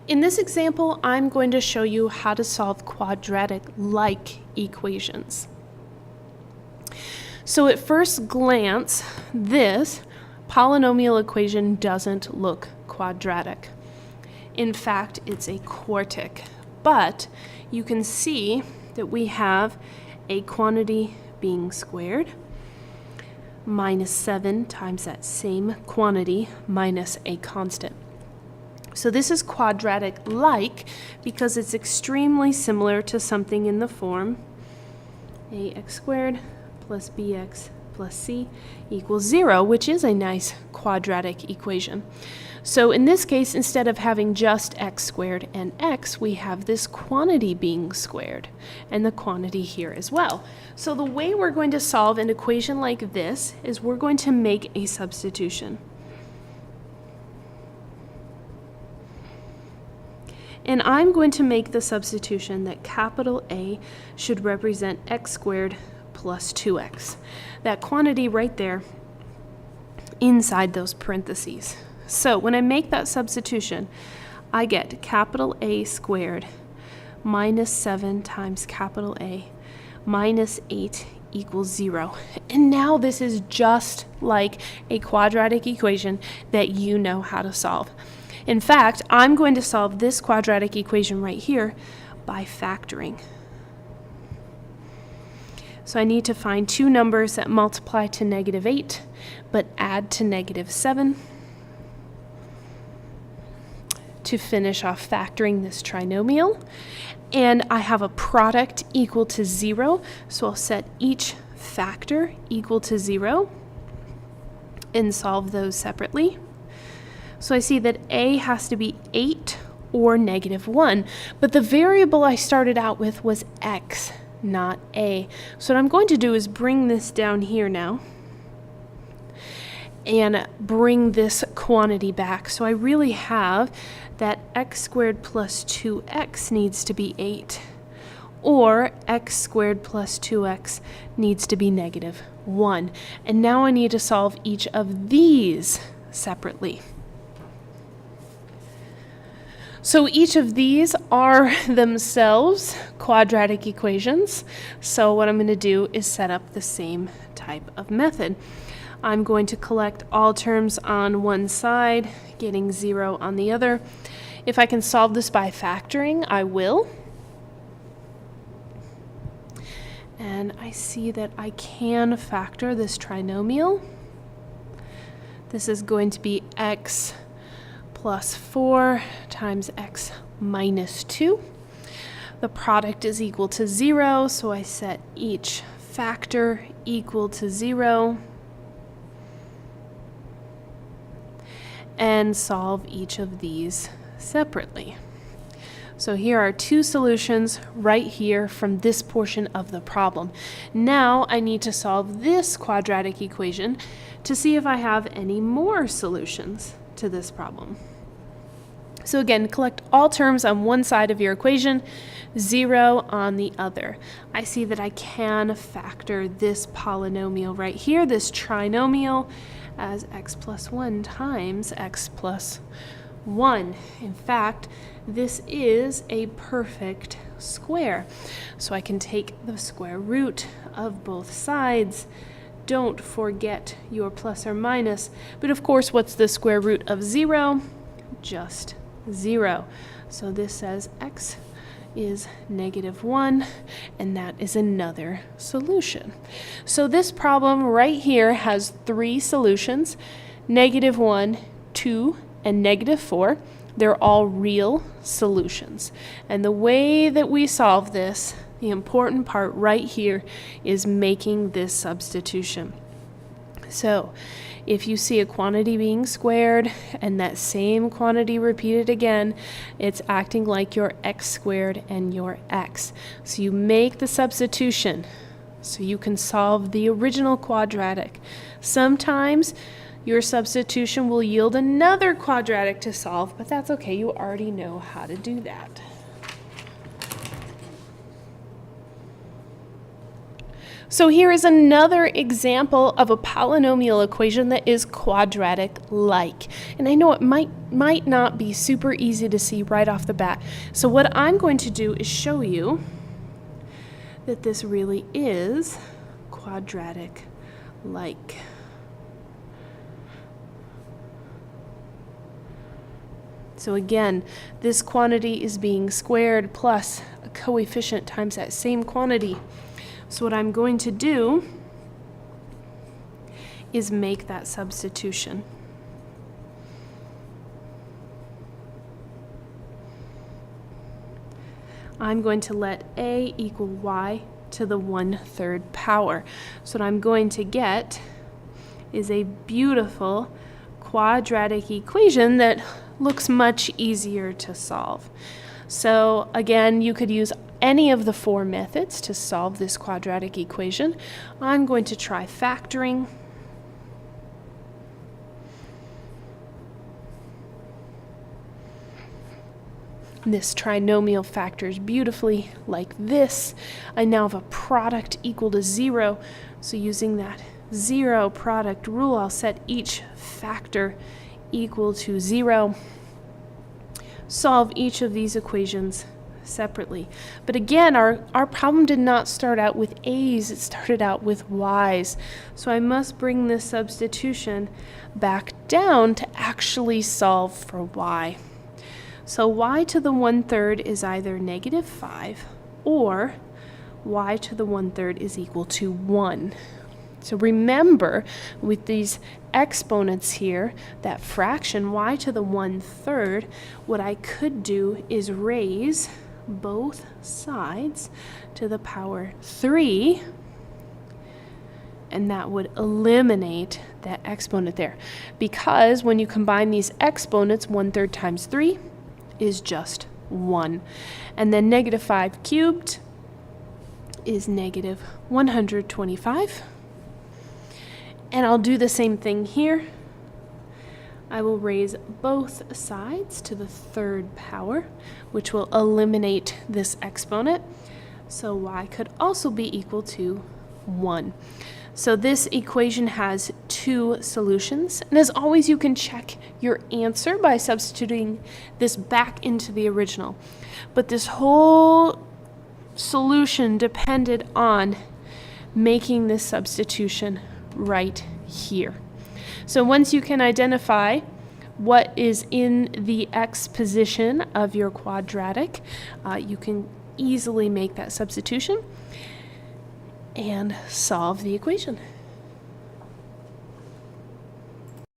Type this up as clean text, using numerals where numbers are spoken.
In this example, I'm going to show you how to solve quadratic-like equations. So at first glance, this polynomial equation doesn't look quadratic. In fact, it's a quartic, but you can see that we have a quantity being squared minus 7 times that same quantity minus a constant. So this is quadratic-like because it's extremely similar to something in the form ax squared plus bx plus c equals 0, which is a nice quadratic equation. So in this case, instead of having just x squared and x, we have this quantity being squared and the quantity here as well. So the way we're going to solve an equation like this is we're going to make a substitution. And I'm going to make the substitution that capital A should represent x squared plus 2x. That quantity right there inside those parentheses. So when I make that substitution, I get capital A squared minus 7 times capital A minus 8 equals 0. And now this is just like a quadratic equation that you know how to solve. In fact, I'm going to solve this quadratic equation right here by factoring. So I need to find two numbers that multiply to negative 8, but add to negative 7 to finish off factoring this trinomial. And I have a product equal to 0, so I'll set each factor equal to 0 and solve those separately. So I see that a has to be 8 or negative 1, but the variable I started out with was x, not a. So what I'm going to do is bring this down here now and bring this quantity back. So I really have that x squared plus 2x needs to be 8, or x squared plus 2x needs to be negative 1. And now I need to solve each of these separately. So each of these are themselves quadratic equations. So what I'm going to do is set up the same type of method. I'm going to collect all terms on one side, getting 0 on the other. If I can solve this by factoring, I will. And I see that I can factor this trinomial. This is going to be x plus 4 times x minus 2. The product is equal to 0, so I set each factor equal to 0 and solve each of these separately. So here are two solutions right here from this portion of the problem. Now I need to solve this quadratic equation to see if I have any more solutions to this problem. So again, collect all terms on one side of your equation, 0 on the other. I see that I can factor this polynomial right here, this trinomial, as x plus 1 times x plus 1. In fact, this is a perfect square. So I can take the square root of both sides. Don't forget your plus or minus. But of course, what's the square root of 0? Just 0. So this says x is negative 1, and that is another solution. So this problem right here has three solutions: negative 1, 2, and negative 4. They're all real solutions. And the way that we solve this, the important part right here, is making this substitution. So if you see a quantity being squared and that same quantity repeated again, it's acting like your x squared and your x. So you make the substitution so you can solve the original quadratic. Sometimes your substitution will yield another quadratic to solve, but that's okay. You already know how to do that. So here is another example of a polynomial equation that is quadratic-like. And I know it might not be super easy to see right off the bat. So what I'm going to do is show you that this really is quadratic-like. So again, this quantity is being squared plus a coefficient times that same quantity. So what I'm going to do is make that substitution. I'm going to let a equal y to the 1/3 power. So what I'm going to get is a beautiful quadratic equation that looks much easier to solve. So again, you could use any of the 4 methods to solve this quadratic equation. I'm going to try factoring. This trinomial factors beautifully like this. I now have a product equal to 0. So using that 0 product rule, I'll set each factor equal to 0. Solve each of these equations separately. But again, our problem did not start out with a's, it started out with y's. So I must bring this substitution back down to actually solve for y. So y to the 1/3 is either -5 or y to the 1/3 is equal to 1. So remember, with these exponents here, that fraction y to the 1/3, what I could do is raise both sides to the power 3, and that would eliminate that exponent there. Because when you combine these exponents, 1/3 times 3 is just 1. And then -5 cubed is -125. And I'll do the same thing here. I will raise both sides to the 3rd power, which will eliminate this exponent. So y could also be equal to 1. So this equation has 2 solutions. And as always, you can check your answer by substituting this back into the original. But this whole solution depended on making this substitution right here. So once you can identify what is in the x position of your quadratic, you can easily make that substitution and solve the equation.